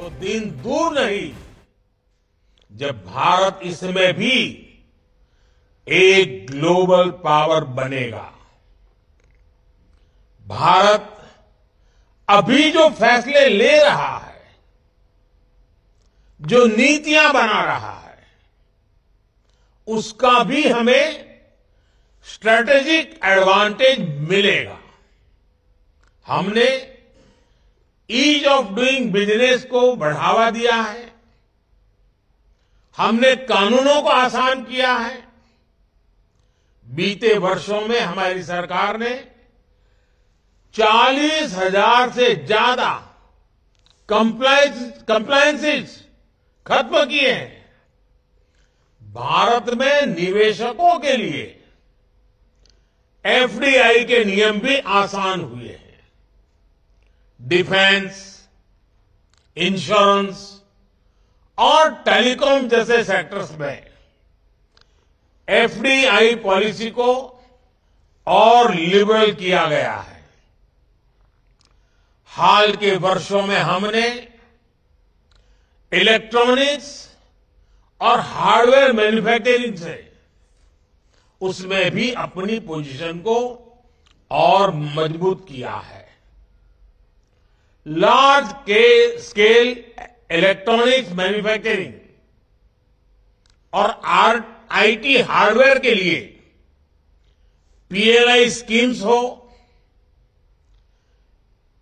वो दिन दूर नहीं जब भारत इसमें भी एक ग्लोबल पावर बनेगा। भारत अभी जो फैसले ले रहा है, जो नीतियां बना रहा है, उसका भी हमें स्ट्रेटेजिक एडवांटेज मिलेगा। हमने ईज ऑफ डूइंग बिजनेस को बढ़ावा दिया है, हमने कानूनों को आसान किया है। बीते वर्षों में हमारी सरकार ने 40,000 से ज्यादा कंप्लायंसेस खत्म किए हैं। भारत में निवेशकों के लिए एफडीआई के नियम भी आसान हुए हैं। डिफेंस, इंश्योरेंस और टेलीकॉम जैसे सेक्टर्स में एफडीआई पॉलिसी को और लिबरल किया गया है। हाल के वर्षों में हमने इलेक्ट्रॉनिक्स और हार्डवेयर मैन्युफैक्चरिंग से उसमें भी अपनी पोजीशन को और मजबूत किया है। लार्ज स्केल इलेक्ट्रॉनिक्स मैन्युफैक्चरिंग और आईटी हार्डवेयर के लिए पीएलआई स्कीम्स हो,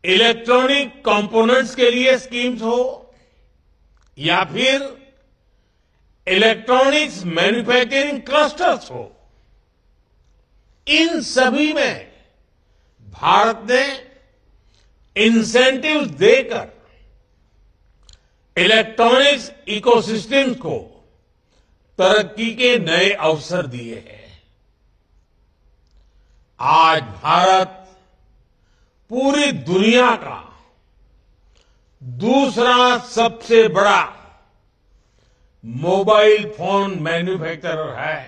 इलेक्ट्रॉनिक कंपोनेंट्स के लिए स्कीम्स हो, या फिर इलेक्ट्रॉनिक्स मैन्युफैक्चरिंग क्लस्टर्स हो, इन सभी में भारत ने इंसेंटिव देकर इलेक्ट्रॉनिक्स इकोसिस्टम्स को तरक्की के नए अवसर दिए हैं। आज भारत पूरी दुनिया का दूसरा सबसे बड़ा मोबाइल फोन मैन्युफैक्चरर है।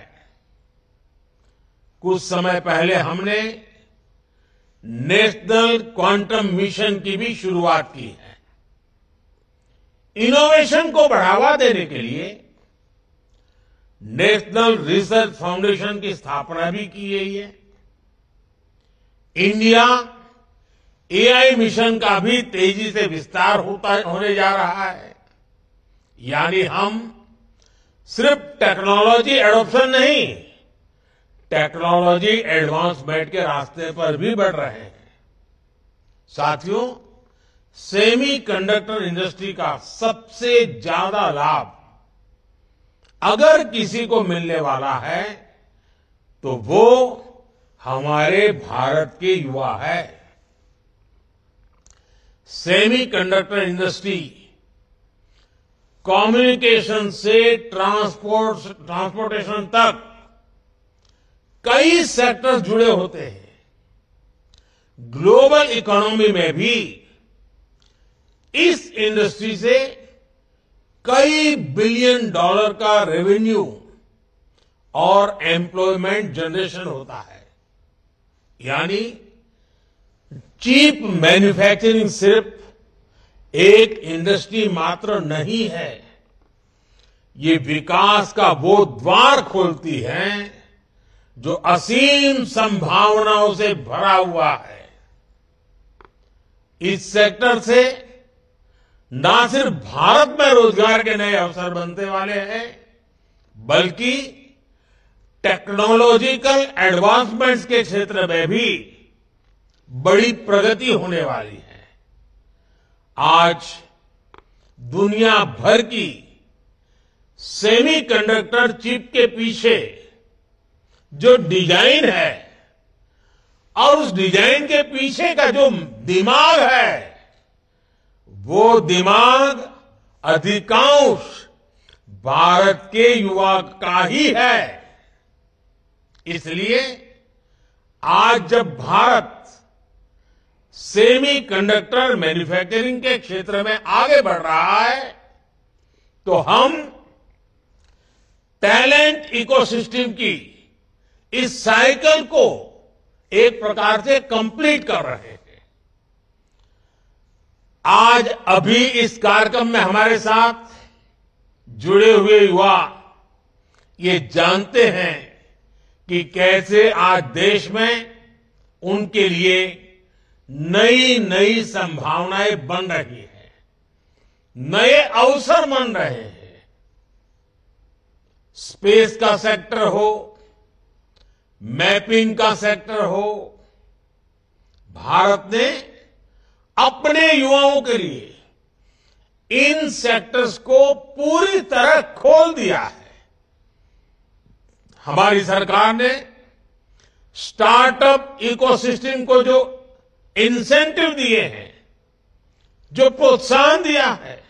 कुछ समय पहले हमने नेशनल क्वांटम मिशन की भी शुरुआत की है। इनोवेशन को बढ़ावा देने के लिए नेशनल रिसर्च फाउंडेशन की स्थापना भी की गई है। इंडिया एआई मिशन का भी तेजी से विस्तार होने जा रहा है। यानी हम सिर्फ टेक्नोलॉजी एडॉप्शन नहीं, टेक्नोलॉजी एडवांसमेंट के रास्ते पर भी बढ़ रहे हैं। साथियों, सेमीकंडक्टर इंडस्ट्री का सबसे ज्यादा लाभ अगर किसी को मिलने वाला है तो वो हमारे भारत के युवा है। सेमीकंडक्टर इंडस्ट्री कम्युनिकेशन से ट्रांसपोर्टेशन तक कई सेक्टर्स जुड़े होते हैं। ग्लोबल इकोनॉमी में भी इस इंडस्ट्री से कई बिलियन डॉलर का रेवेन्यू और एम्प्लॉयमेंट जनरेशन होता है। यानी चीप मैन्युफैक्चरिंग सिर्फ एक इंडस्ट्री मात्र नहीं है, ये विकास का वो द्वार खोलती है जो असीम संभावनाओं से भरा हुआ है। इस सेक्टर से न सिर्फ भारत में रोजगार के नए अवसर बनने वाले हैं, बल्कि टेक्नोलॉजिकल एडवांसमेंट्स के क्षेत्र में भी बड़ी प्रगति होने वाली है। आज दुनिया भर की सेमीकंडक्टर चिप के पीछे जो डिजाइन है और उस डिजाइन के पीछे का जो दिमाग है, वो दिमाग अधिकांश भारत के युवा का ही है। इसलिए आज जब भारत सेमीकंडक्टर मैन्युफैक्चरिंग के क्षेत्र में आगे बढ़ रहा है, तो हम टैलेंट इकोसिस्टम की इस साइकिल को एक प्रकार से कंप्लीट कर रहे हैं। आज अभी इस कार्यक्रम में हमारे साथ जुड़े हुए युवा ये जानते हैं कि कैसे आज देश में उनके लिए नई नई संभावनाएं बन रही हैं, नए अवसर बन रहे हैं। स्पेस का सेक्टर हो, मैपिंग का सेक्टर हो, भारत ने अपने युवाओं के लिए इन सेक्टर्स को पूरी तरह खोल दिया है। हमारी सरकार ने स्टार्टअप इकोसिस्टम को जो इंसेंटिव दिए हैं, जो प्रोत्साहन दिया है,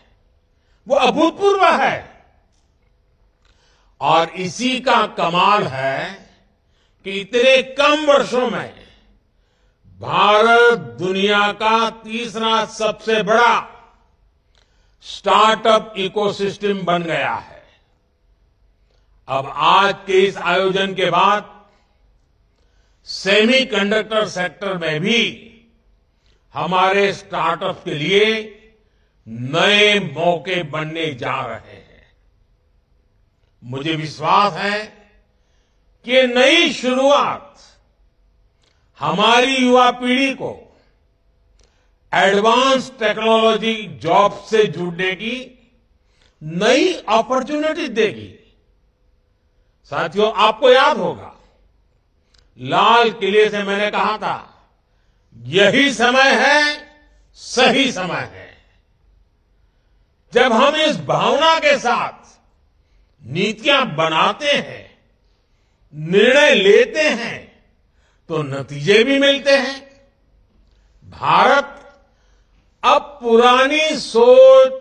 वो अभूतपूर्व है। और इसी का कमाल है कि इतने कम वर्षों में भारत दुनिया का तीसरा सबसे बड़ा स्टार्टअप इकोसिस्टम बन गया है। अब आज के इस आयोजन के बाद सेमीकंडक्टर सेक्टर में भी हमारे स्टार्टअप के लिए नए मौके बनने जा रहे हैं। मुझे विश्वास है कि ये नई शुरुआत हमारी युवा पीढ़ी को एडवांस टेक्नोलॉजी जॉब से जुड़ने की नई अपॉर्चुनिटी देगी। साथियों, आपको याद होगा लाल किले से मैंने कहा था, यही समय है, सही समय है। जब हम इस भावना के साथ नीतियां बनाते हैं, निर्णय लेते हैं, तो नतीजे भी मिलते हैं। भारत अब पुरानी सोच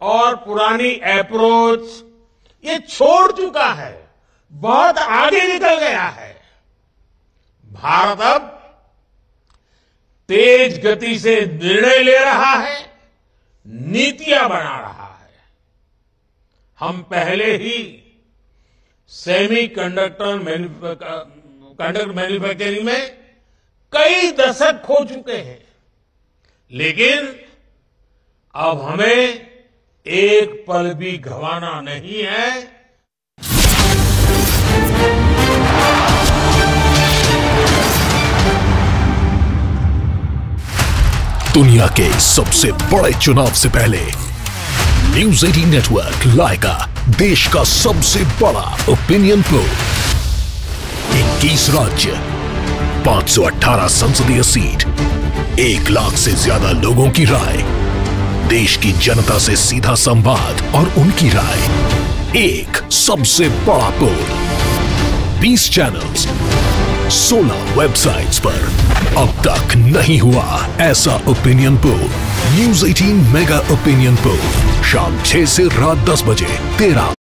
और पुरानी अप्रोच ये छोड़ चुका है, बहुत आगे निकल गया है। भारत अब तेज गति से निर्णय ले रहा है, नीतियां बना रहा है। हम पहले ही सेमीकंडक्टर मैन्युफैक्चरिंग में कई दशक खो चुके हैं, लेकिन अब हमें एक पल भी गंवाना नहीं है। दुनिया के सबसे बड़े चुनाव से पहले न्यूज़ 18 नेटवर्क लाएगा देश का सबसे बड़ा ओपिनियन पोल। 21 राज्य, 518 संसदीय सीट, 1 लाख से ज्यादा लोगों की राय, देश की जनता से सीधा संवाद और उनकी राय। एक सबसे बड़ा पोल, 20 चैनल्स, 16 वेबसाइट्स पर अब तक नहीं हुआ ऐसा opinion poll. News 18 mega opinion poll, शाम 6 से रात 10 बजे 13